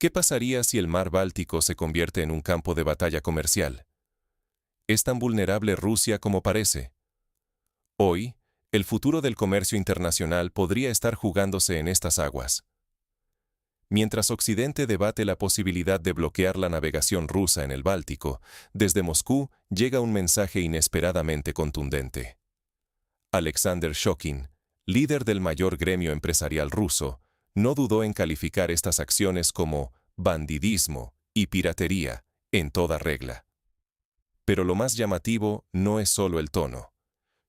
¿Qué pasaría si el mar Báltico se convierte en un campo de batalla comercial? ¿Es tan vulnerable Rusia como parece? Hoy, el futuro del comercio internacional podría estar jugándose en estas aguas. Mientras Occidente debate la posibilidad de bloquear la navegación rusa en el Báltico, desde Moscú llega un mensaje inesperadamente contundente. Alexander Shokin, líder del mayor gremio empresarial ruso, no dudó en calificar estas acciones como bandidismo y piratería en toda regla. Pero lo más llamativo no es solo el tono.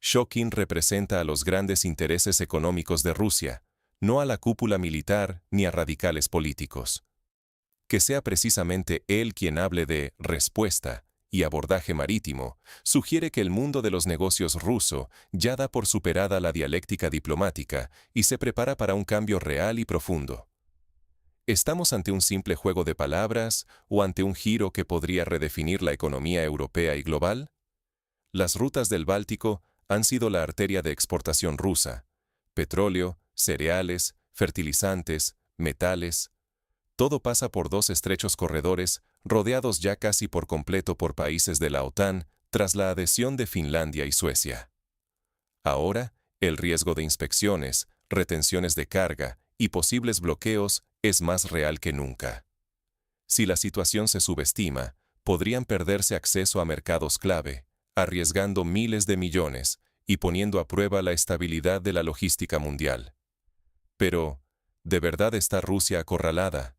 Shokin representa a los grandes intereses económicos de Rusia, no a la cúpula militar ni a radicales políticos. Que sea precisamente él quien hable de respuesta y abordaje marítimo, sugiere que el mundo de los negocios ruso ya da por superada la dialéctica diplomática y se prepara para un cambio real y profundo. ¿Estamos ante un simple juego de palabras o ante un giro que podría redefinir la economía europea y global? Las rutas del Báltico han sido la arteria de exportación rusa. Petróleo, cereales, fertilizantes, metales. Todo pasa por dos estrechos corredores, rodeados ya casi por completo por países de la OTAN, tras la adhesión de Finlandia y Suecia. Ahora, el riesgo de inspecciones, retenciones de carga y posibles bloqueos es más real que nunca. Si la situación se subestima, podrían perderse acceso a mercados clave, arriesgando miles de millones y poniendo a prueba la estabilidad de la logística mundial. Pero, ¿de verdad está Rusia acorralada?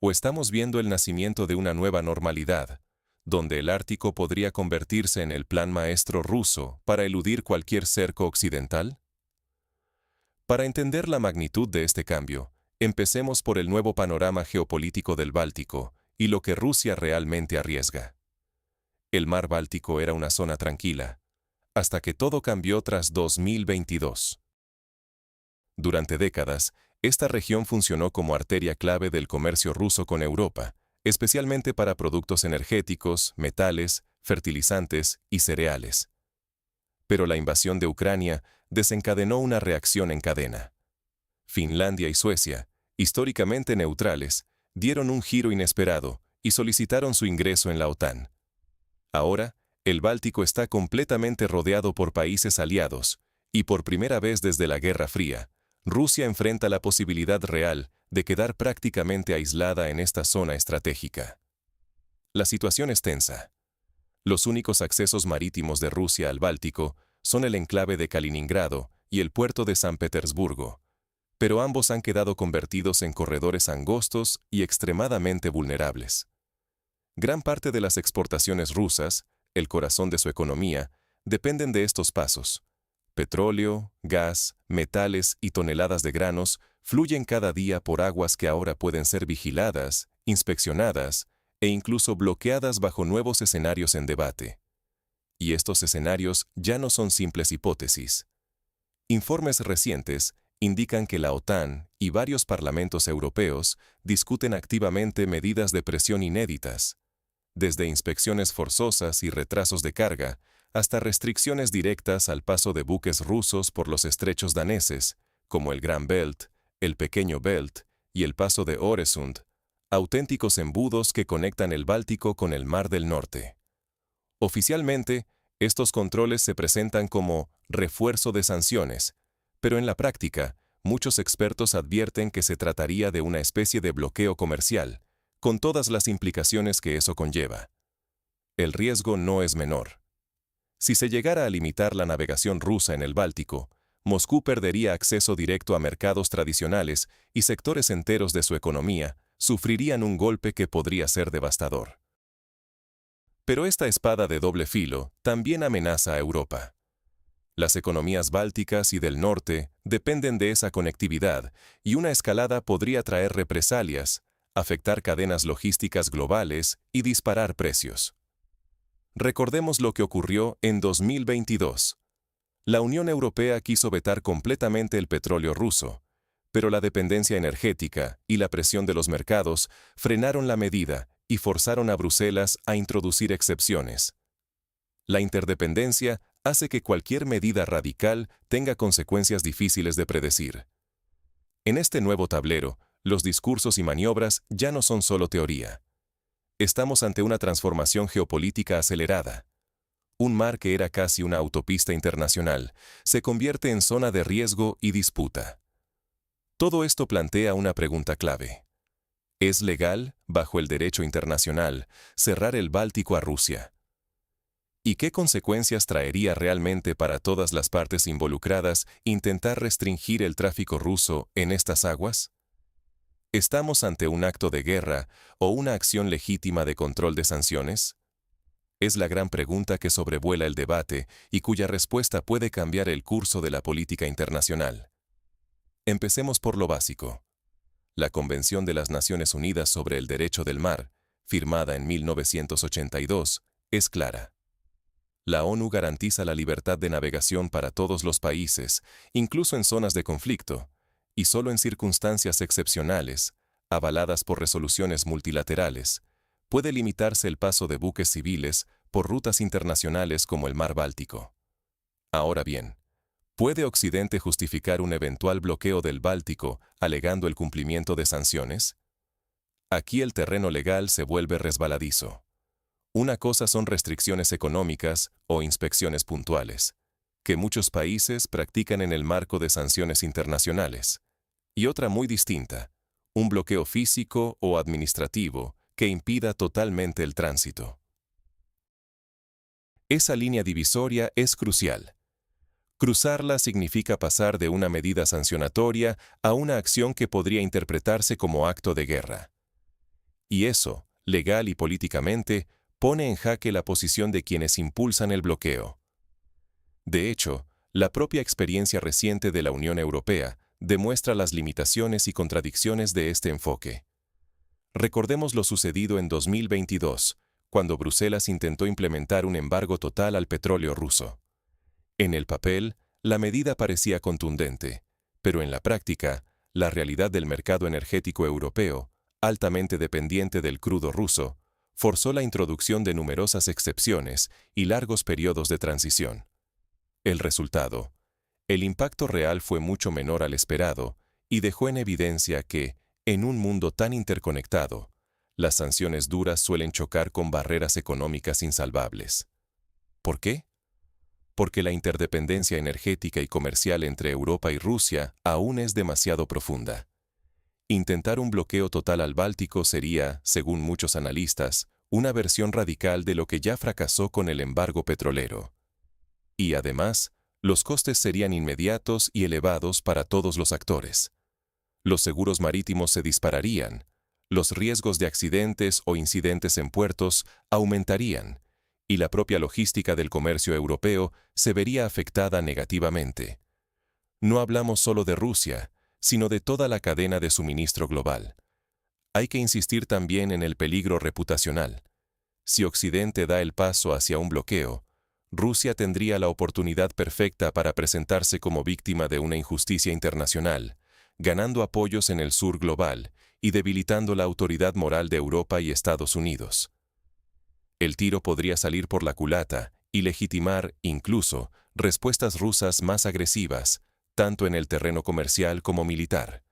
¿O estamos viendo el nacimiento de una nueva normalidad, donde el Ártico podría convertirse en el plan maestro ruso para eludir cualquier cerco occidental? Para entender la magnitud de este cambio, empecemos por el nuevo panorama geopolítico del Báltico y lo que Rusia realmente arriesga. El mar Báltico era una zona tranquila, hasta que todo cambió tras 2022. Durante décadas, esta región funcionó como arteria clave del comercio ruso con Europa, especialmente para productos energéticos, metales, fertilizantes y cereales. Pero la invasión de Ucrania desencadenó una reacción en cadena. Finlandia y Suecia, históricamente neutrales, dieron un giro inesperado y solicitaron su ingreso en la OTAN. Ahora, el Báltico está completamente rodeado por países aliados, y por primera vez desde la Guerra Fría, Rusia enfrenta la posibilidad real de quedar prácticamente aislada en esta zona estratégica. La situación es tensa. Los únicos accesos marítimos de Rusia al Báltico son el enclave de Kaliningrado y el puerto de San Petersburgo, pero ambos han quedado convertidos en corredores angostos y extremadamente vulnerables. Gran parte de las exportaciones rusas, el corazón de su economía, dependen de estos pasos. Petróleo, gas, metales y toneladas de granos fluyen cada día por aguas que ahora pueden ser vigiladas, inspeccionadas e incluso bloqueadas bajo nuevos escenarios en debate. Y estos escenarios ya no son simples hipótesis. Informes recientes indican que la OTAN y varios parlamentos europeos discuten activamente medidas de presión inéditas, desde inspecciones forzosas y retrasos de carga, hasta restricciones directas al paso de buques rusos por los estrechos daneses, como el Gran Belt, el Pequeño Belt y el paso de Øresund, auténticos embudos que conectan el Báltico con el Mar del Norte. Oficialmente, estos controles se presentan como refuerzo de sanciones, pero en la práctica, muchos expertos advierten que se trataría de una especie de bloqueo comercial, con todas las implicaciones que eso conlleva. El riesgo no es menor. Si se llegara a limitar la navegación rusa en el Báltico, Moscú perdería acceso directo a mercados tradicionales y sectores enteros de su economía sufrirían un golpe que podría ser devastador. Pero esta espada de doble filo también amenaza a Europa. Las economías bálticas y del norte dependen de esa conectividad y una escalada podría traer represalias, afectar cadenas logísticas globales y disparar precios. Recordemos lo que ocurrió en 2022. La Unión Europea quiso vetar completamente el petróleo ruso, pero la dependencia energética y la presión de los mercados frenaron la medida y forzaron a Bruselas a introducir excepciones. La interdependencia hace que cualquier medida radical tenga consecuencias difíciles de predecir. En este nuevo tablero, los discursos y maniobras ya no son solo teoría. Estamos ante una transformación geopolítica acelerada. Un mar que era casi una autopista internacional se convierte en zona de riesgo y disputa. Todo esto plantea una pregunta clave. ¿Es legal, bajo el derecho internacional, cerrar el Báltico a Rusia? ¿Y qué consecuencias traería realmente para todas las partes involucradas intentar restringir el tráfico ruso en estas aguas? ¿Estamos ante un acto de guerra o una acción legítima de control de sanciones? Es la gran pregunta que sobrevuela el debate y cuya respuesta puede cambiar el curso de la política internacional. Empecemos por lo básico. La Convención de las Naciones Unidas sobre el Derecho del Mar, firmada en 1982, es clara. La ONU garantiza la libertad de navegación para todos los países, incluso en zonas de conflicto, y solo en circunstancias excepcionales, avaladas por resoluciones multilaterales, puede limitarse el paso de buques civiles por rutas internacionales como el Mar Báltico. Ahora bien, ¿puede Occidente justificar un eventual bloqueo del Báltico alegando el cumplimiento de sanciones? Aquí el terreno legal se vuelve resbaladizo. Una cosa son restricciones económicas o inspecciones puntuales, que muchos países practican en el marco de sanciones internacionales, y otra muy distinta, un bloqueo físico o administrativo que impida totalmente el tránsito. Esa línea divisoria es crucial. Cruzarla significa pasar de una medida sancionatoria a una acción que podría interpretarse como acto de guerra. Y eso, legal y políticamente, pone en jaque la posición de quienes impulsan el bloqueo. De hecho, la propia experiencia reciente de la Unión Europea demuestra las limitaciones y contradicciones de este enfoque. Recordemos lo sucedido en 2022, cuando Bruselas intentó implementar un embargo total al petróleo ruso. En el papel, la medida parecía contundente, pero en la práctica, la realidad del mercado energético europeo, altamente dependiente del crudo ruso, forzó la introducción de numerosas excepciones y largos periodos de transición. El resultado: el impacto real fue mucho menor al esperado y dejó en evidencia que, en un mundo tan interconectado, las sanciones duras suelen chocar con barreras económicas insalvables. ¿Por qué? Porque la interdependencia energética y comercial entre Europa y Rusia aún es demasiado profunda. Intentar un bloqueo total al Báltico sería, según muchos analistas, una versión radical de lo que ya fracasó con el embargo petrolero. Y además, los costes serían inmediatos y elevados para todos los actores. Los seguros marítimos se dispararían, los riesgos de accidentes o incidentes en puertos aumentarían, y la propia logística del comercio europeo se vería afectada negativamente. No hablamos solo de Rusia, sino de toda la cadena de suministro global. Hay que insistir también en el peligro reputacional. Si Occidente da el paso hacia un bloqueo, Rusia tendría la oportunidad perfecta para presentarse como víctima de una injusticia internacional, ganando apoyos en el sur global y debilitando la autoridad moral de Europa y Estados Unidos. El tiro podría salir por la culata y legitimar, incluso, respuestas rusas más agresivas, tanto en el terreno comercial como militar.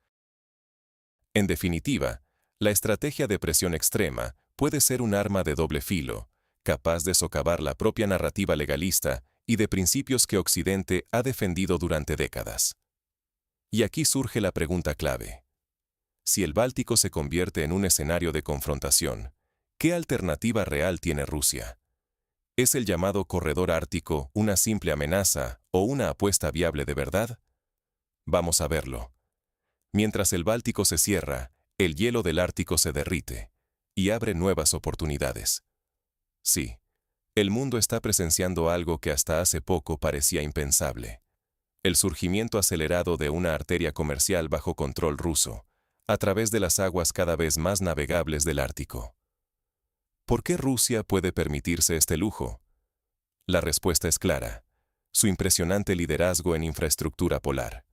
En definitiva, la estrategia de presión extrema puede ser un arma de doble filo, capaz de socavar la propia narrativa legalista y de principios que Occidente ha defendido durante décadas. Y aquí surge la pregunta clave. Si el Báltico se convierte en un escenario de confrontación, ¿qué alternativa real tiene Rusia? ¿Es el llamado corredor ártico una simple amenaza o una apuesta viable de verdad? Vamos a verlo. Mientras el Báltico se cierra, el hielo del Ártico se derrite y abre nuevas oportunidades. Sí, el mundo está presenciando algo que hasta hace poco parecía impensable: el surgimiento acelerado de una arteria comercial bajo control ruso, a través de las aguas cada vez más navegables del Ártico. ¿Por qué Rusia puede permitirse este lujo? La respuesta es clara: su impresionante liderazgo en infraestructura polar.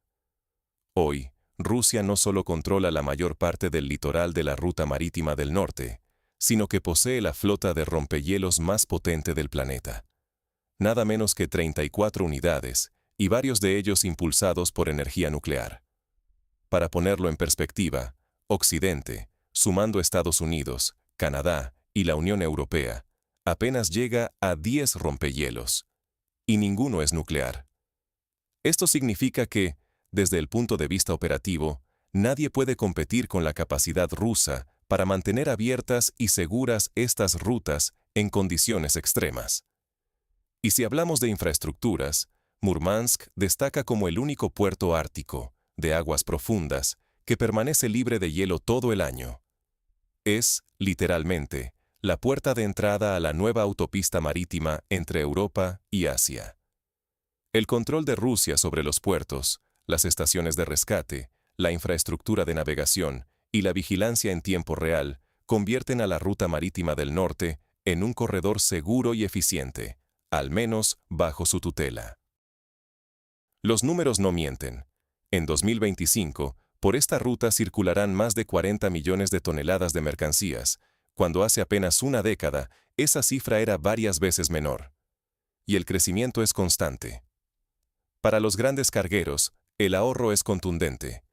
Hoy, Rusia no solo controla la mayor parte del litoral de la ruta marítima del norte, sino que posee la flota de rompehielos más potente del planeta. Nada menos que 34 unidades, y varios de ellos impulsados por energía nuclear. Para ponerlo en perspectiva, Occidente, sumando Estados Unidos, Canadá y la Unión Europea, apenas llega a 10 rompehielos. Y ninguno es nuclear. Esto significa que, desde el punto de vista operativo, nadie puede competir con la capacidad rusa para mantener abiertas y seguras estas rutas en condiciones extremas. Y si hablamos de infraestructuras, Murmansk destaca como el único puerto ártico, de aguas profundas, que permanece libre de hielo todo el año. Es, literalmente, la puerta de entrada a la nueva autopista marítima entre Europa y Asia. El control de Rusia sobre los puertos, las estaciones de rescate, la infraestructura de navegación y la vigilancia en tiempo real convierten a la ruta marítima del norte en un corredor seguro y eficiente, al menos bajo su tutela. Los números no mienten. En 2025, por esta ruta circularán más de 40 millones de toneladas de mercancías, cuando hace apenas una década esa cifra era varias veces menor. Y el crecimiento es constante. Para los grandes cargueros, el ahorro es contundente.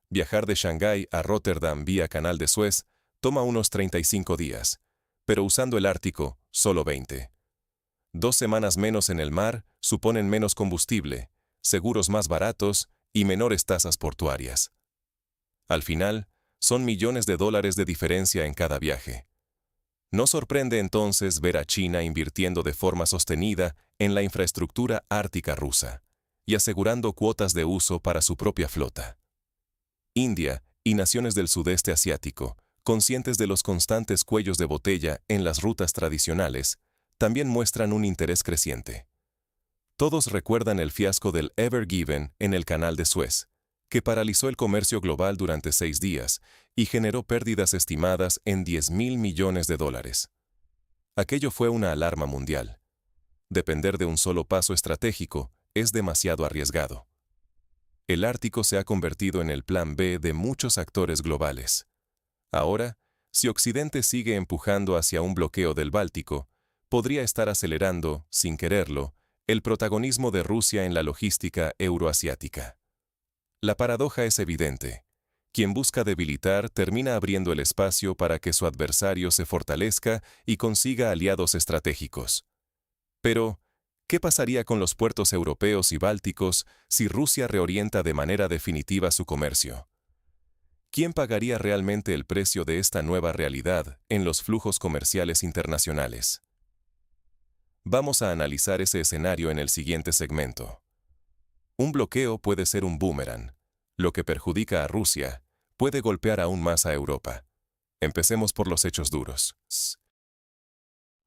Viajar de Shanghái a Rotterdam vía Canal de Suez toma unos 35 días, pero usando el Ártico, solo 20. 2 semanas menos en el mar suponen menos combustible, seguros más baratos y menores tasas portuarias. Al final, son millones de dólares de diferencia en cada viaje. No sorprende entonces ver a China invirtiendo de forma sostenida en la infraestructura ártica rusa y asegurando cuotas de uso para su propia flota. India y naciones del sudeste asiático, conscientes de los constantes cuellos de botella en las rutas tradicionales, también muestran un interés creciente. Todos recuerdan el fiasco del Ever Given en el Canal de Suez, que paralizó el comercio global durante 6 días y generó pérdidas estimadas en 10.000 millones de dólares. Aquello fue una alarma mundial. Depender de un solo paso estratégico es demasiado arriesgado. El Ártico se ha convertido en el plan B de muchos actores globales. Ahora, si Occidente sigue empujando hacia un bloqueo del Báltico, podría estar acelerando, sin quererlo, el protagonismo de Rusia en la logística euroasiática. La paradoja es evidente. Quien busca debilitar termina abriendo el espacio para que su adversario se fortalezca y consiga aliados estratégicos. Pero, ¿qué pasaría con los puertos europeos y bálticos si Rusia reorienta de manera definitiva su comercio? ¿Quién pagaría realmente el precio de esta nueva realidad en los flujos comerciales internacionales? Vamos a analizar ese escenario en el siguiente segmento. Un bloqueo puede ser un boomerang. Lo que perjudica a Rusia puede golpear aún más a Europa. Empecemos por los hechos duros.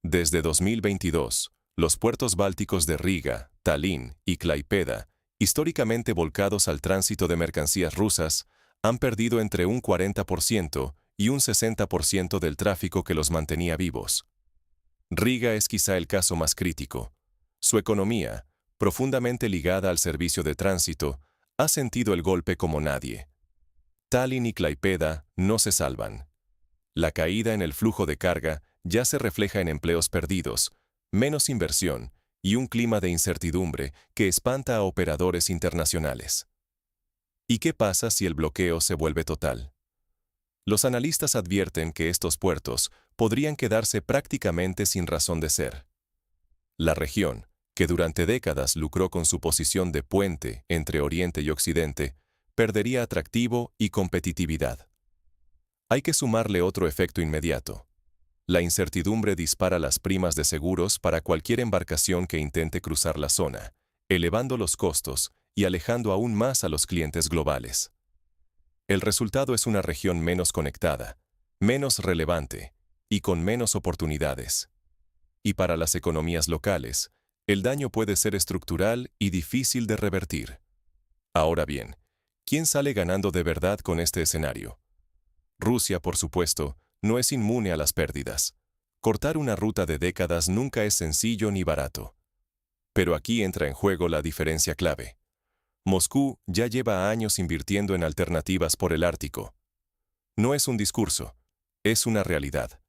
Desde 2022, los puertos bálticos de Riga, Tallinn y Klaipėda, históricamente volcados al tránsito de mercancías rusas, han perdido entre un 40% y un 60% del tráfico que los mantenía vivos. Riga es quizá el caso más crítico. Su economía, profundamente ligada al servicio de tránsito, ha sentido el golpe como nadie. Tallinn y Klaipėda no se salvan. La caída en el flujo de carga ya se refleja en empleos perdidos, menos inversión y un clima de incertidumbre que espanta a operadores internacionales. ¿Y qué pasa si el bloqueo se vuelve total? Los analistas advierten que estos puertos podrían quedarse prácticamente sin razón de ser. La región, que durante décadas lucró con su posición de puente entre Oriente y Occidente, perdería atractivo y competitividad. Hay que sumarle otro efecto inmediato. La incertidumbre dispara las primas de seguros para cualquier embarcación que intente cruzar la zona, elevando los costos y alejando aún más a los clientes globales. El resultado es una región menos conectada, menos relevante y con menos oportunidades. Y para las economías locales, el daño puede ser estructural y difícil de revertir. Ahora bien, ¿quién sale ganando de verdad con este escenario? Rusia, por supuesto, no es inmune a las pérdidas. Cortar una ruta de décadas nunca es sencillo ni barato. Pero aquí entra en juego la diferencia clave. Moscú ya lleva años invirtiendo en alternativas por el Ártico. No es un discurso, es una realidad.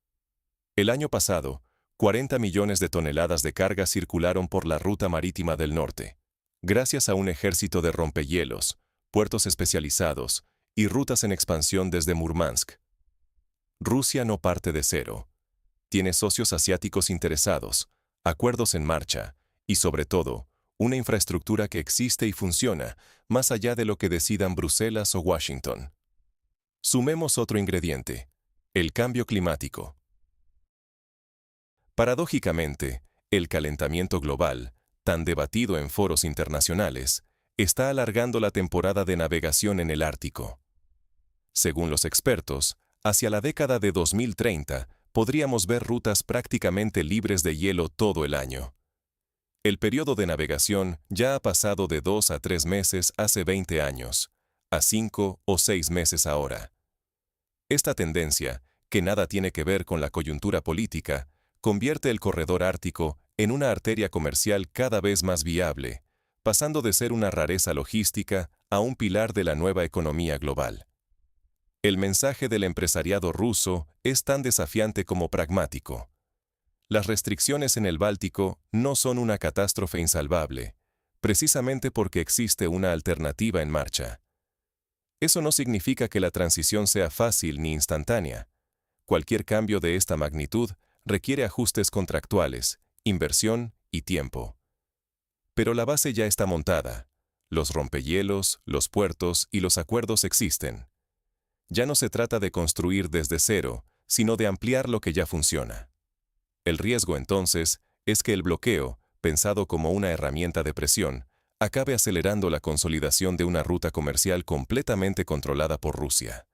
El año pasado, 40 millones de toneladas de carga circularon por la ruta marítima del norte, gracias a un ejército de rompehielos, puertos especializados y rutas en expansión desde Murmansk. Rusia no parte de cero. Tiene socios asiáticos interesados, acuerdos en marcha y, sobre todo, una infraestructura que existe y funciona más allá de lo que decidan Bruselas o Washington. Sumemos otro ingrediente: el cambio climático. Paradójicamente, el calentamiento global, tan debatido en foros internacionales, está alargando la temporada de navegación en el Ártico. Según los expertos, hacia la década de 2030 podríamos ver rutas prácticamente libres de hielo todo el año. El periodo de navegación ya ha pasado de 2 a 3 meses hace 20 años, a 5 o 6 meses ahora. Esta tendencia, que nada tiene que ver con la coyuntura política, convierte el corredor ártico en una arteria comercial cada vez más viable, pasando de ser una rareza logística a un pilar de la nueva economía global. El mensaje del empresariado ruso es tan desafiante como pragmático. Las restricciones en el Báltico no son una catástrofe insalvable, precisamente porque existe una alternativa en marcha. Eso no significa que la transición sea fácil ni instantánea. Cualquier cambio de esta magnitud requiere ajustes contractuales, inversión y tiempo. Pero la base ya está montada. Los rompehielos, los puertos y los acuerdos existen. Ya no se trata de construir desde cero, sino de ampliar lo que ya funciona. El riesgo, entonces, es que el bloqueo, pensado como una herramienta de presión, acabe acelerando la consolidación de una ruta comercial completamente controlada por Rusia.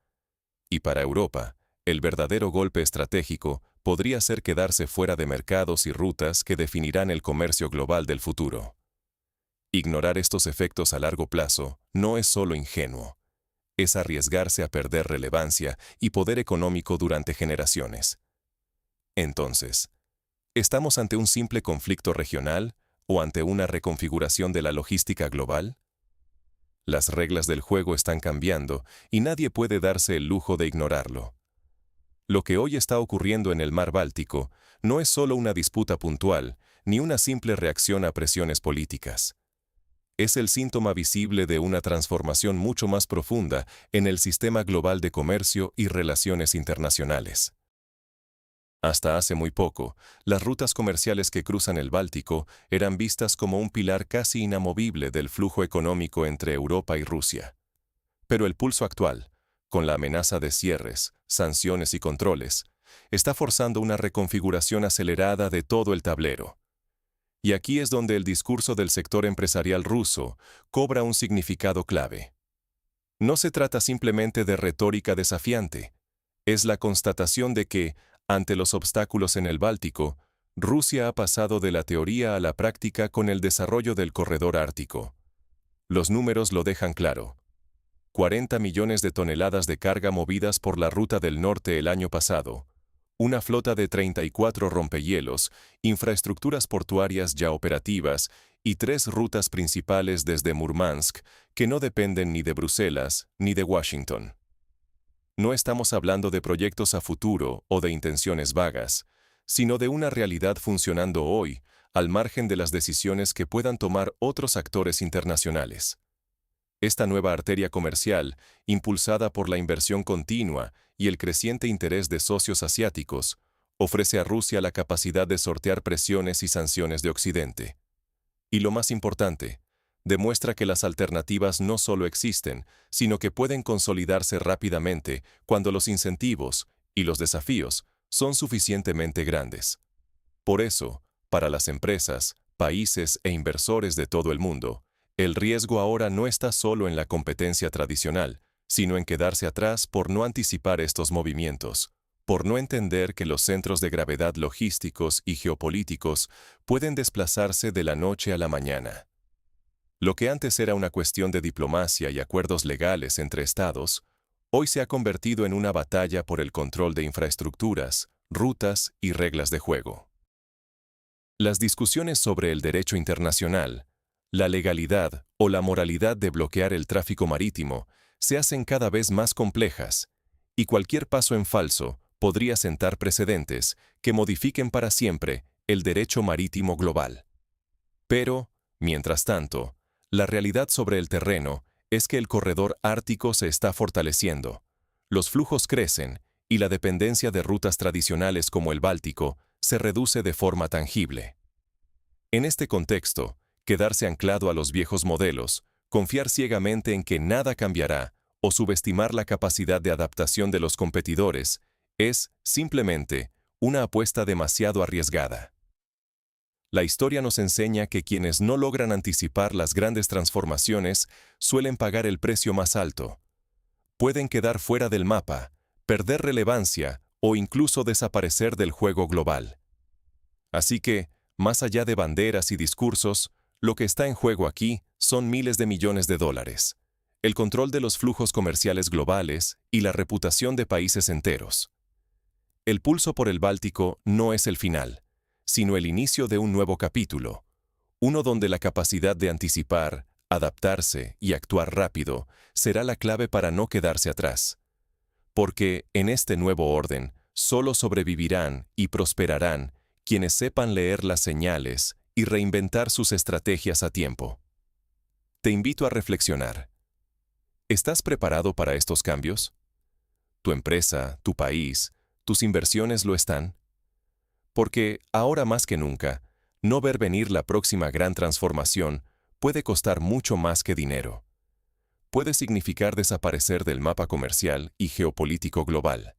Y para Europa, el verdadero golpe estratégico podría ser quedarse fuera de mercados y rutas que definirán el comercio global del futuro. Ignorar estos efectos a largo plazo no es solo ingenuo, es arriesgarse a perder relevancia y poder económico durante generaciones. Entonces, ¿estamos ante un simple conflicto regional o ante una reconfiguración de la logística global? Las reglas del juego están cambiando y nadie puede darse el lujo de ignorarlo. Lo que hoy está ocurriendo en el mar Báltico no es solo una disputa puntual, ni una simple reacción a presiones políticas. Es el síntoma visible de una transformación mucho más profunda en el sistema global de comercio y relaciones internacionales. Hasta hace muy poco, las rutas comerciales que cruzan el Báltico eran vistas como un pilar casi inamovible del flujo económico entre Europa y Rusia. Pero el pulso actual, con la amenaza de cierres, sanciones y controles, está forzando una reconfiguración acelerada de todo el tablero. Y aquí es donde el discurso del sector empresarial ruso cobra un significado clave. No se trata simplemente de retórica desafiante, es la constatación de que, ante los obstáculos en el Báltico, Rusia ha pasado de la teoría a la práctica con el desarrollo del corredor ártico. Los números lo dejan claro. 40 millones de toneladas de carga movidas por la ruta del norte el año pasado, una flota de 34 rompehielos, infraestructuras portuarias ya operativas y 3 rutas principales desde Murmansk que no dependen ni de Bruselas ni de Washington. No estamos hablando de proyectos a futuro o de intenciones vagas, sino de una realidad funcionando hoy, al margen de las decisiones que puedan tomar otros actores internacionales. Esta nueva arteria comercial, impulsada por la inversión continua y el creciente interés de socios asiáticos, ofrece a Rusia la capacidad de sortear presiones y sanciones de Occidente. Y lo más importante, demuestra que las alternativas no solo existen, sino que pueden consolidarse rápidamente cuando los incentivos y los desafíos son suficientemente grandes. Por eso, para las empresas, países e inversores de todo el mundo, el riesgo ahora no está solo en la competencia tradicional, sino en quedarse atrás por no anticipar estos movimientos, por no entender que los centros de gravedad logísticos y geopolíticos pueden desplazarse de la noche a la mañana. Lo que antes era una cuestión de diplomacia y acuerdos legales entre estados, hoy se ha convertido en una batalla por el control de infraestructuras, rutas y reglas de juego. Las discusiones sobre el derecho internacional, la legalidad o la moralidad de bloquear el tráfico marítimo se hacen cada vez más complejas, y cualquier paso en falso podría sentar precedentes que modifiquen para siempre el derecho marítimo global. Pero, mientras tanto, la realidad sobre el terreno es que el corredor ártico se está fortaleciendo, los flujos crecen y la dependencia de rutas tradicionales como el Báltico se reduce de forma tangible. En este contexto, quedarse anclado a los viejos modelos, confiar ciegamente en que nada cambiará o subestimar la capacidad de adaptación de los competidores es, simplemente, una apuesta demasiado arriesgada. La historia nos enseña que quienes no logran anticipar las grandes transformaciones suelen pagar el precio más alto. Pueden quedar fuera del mapa, perder relevancia o incluso desaparecer del juego global. Así que, más allá de banderas y discursos, lo que está en juego aquí son miles de millones de dólares, el control de los flujos comerciales globales y la reputación de países enteros. El pulso por el Báltico no es el final, sino el inicio de un nuevo capítulo, uno donde la capacidad de anticipar, adaptarse y actuar rápido será la clave para no quedarse atrás. Porque, en este nuevo orden, solo sobrevivirán y prosperarán quienes sepan leer las señales y reinventar sus estrategias a tiempo. Te invito a reflexionar. ¿Estás preparado para estos cambios? ¿Tu empresa, tu país, tus inversiones lo están? Porque, ahora más que nunca, no ver venir la próxima gran transformación puede costar mucho más que dinero. Puede significar desaparecer del mapa comercial y geopolítico global.